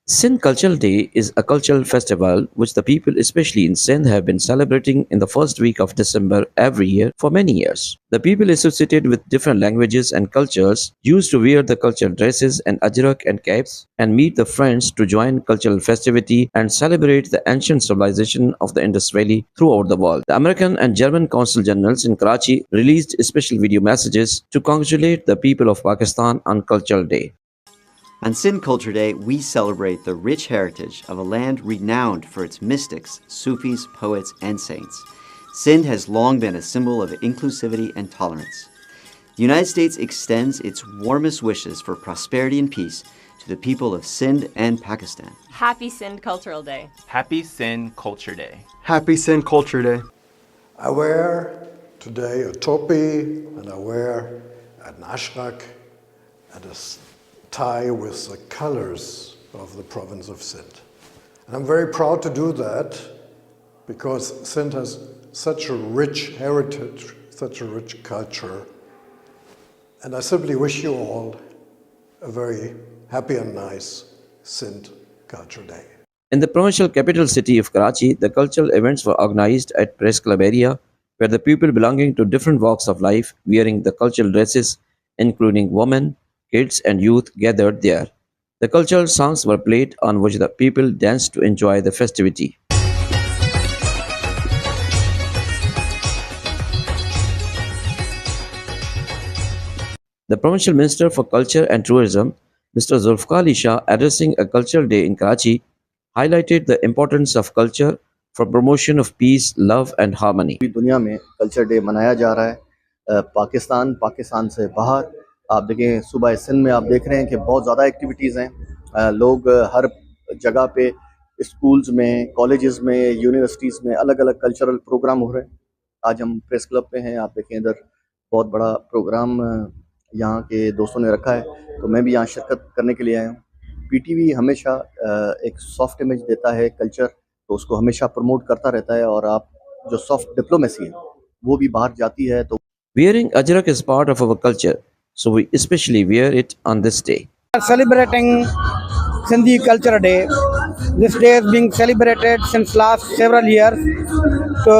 Sindh Cultural Day is a cultural festival which the people, especially in Sindh, have been celebrating in the first week of December every year for many years. The people associated with different languages and cultures used to wear the cultural dresses and ajrak and capes and meet the friends to join cultural festivity and celebrate the ancient civilization of the Indus Valley throughout the world. The American and German consul generals in Karachi released special video messages to congratulate the people of Pakistan on Cultural Day. On Sindh Culture Day, we celebrate the rich heritage of a land renowned for its mystics, Sufis, poets, and saints. Sindh has long been a symbol of inclusivity and tolerance. The United States extends its warmest wishes for prosperity and peace to the people of Sindh and Pakistan. Happy Sindh Cultural Day. Happy Sindh Culture Day. Happy Sindh Culture Day. I wear today a topi and I wear an ashrak and a tie with the colors of the province of Sindh. And I'm very proud to do that because Sindh has such a rich heritage, such a rich culture. And I simply wish you all a very happy and nice Sindh Culture Day. In the provincial capital city of Karachi, the cultural events were organized at Press Club area, where the people belonging to different walks of life, wearing the cultural dresses, including women, kids, and youth, gathered there. The cultural songs were played on which the people danced to enjoy the festivity. The Provincial Minister for Culture and Tourism, Mr. Zulfikar Ali Shah, addressing a cultural day in Karachi, highlighted the importance of culture for promotion of peace, love, and harmony. पूरी दुनिया में culture day मनाया जा रहा है। पाकिस्तान से बाहर आप देखें, सुबह सिंध में आप देख रहे हैं कि बहुत ज़्यादा एक्टिविटीज़ हैं। लोग हर जगह पे स्कूल्स में, कॉलेजेस में, यूनिवर्सिटीज़ में अलग अलग कल्चरल प्रोग्राम हो रहे हैं। आज हम प्रेस क्लब पे हैं, आप देखें इधर बहुत बड़ा प्रोग्राम यहाँ के दोस्तों ने रखा है, तो मैं भी यहाँ शिरकत करने के लिए आया हूँ। पीटीवी हमेशा एक सॉफ्ट इमेज देता है कल्चर, तो उसको हमेशा प्रमोट करता रहता है, और आप जो सॉफ्ट डिप्लोमेसी है वो भी बाहर जाती है। तो Wearing ajrak is part of our culture, so we especially wear it on this day. Celebrating Sindhi Culture Day. This day is being celebrated since last several years to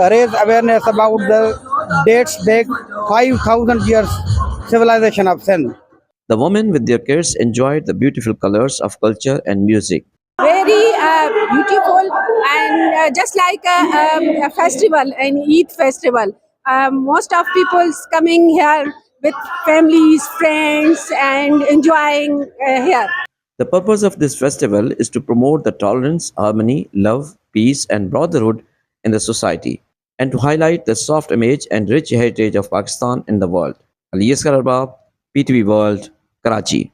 raise awareness about the dates back 5,000 years civilization of Sindh. The women with their kids enjoyed the beautiful colors of culture and music. Very beautiful and just like a festival, an Eid festival. Most of people's coming here with families, friends, and enjoying here. The purpose of this festival is to promote the tolerance, harmony, love, peace, and brotherhood in the society, and to highlight the soft image and rich heritage of Pakistan in the world. Ali Asghar Arbab, PTV World, Karachi.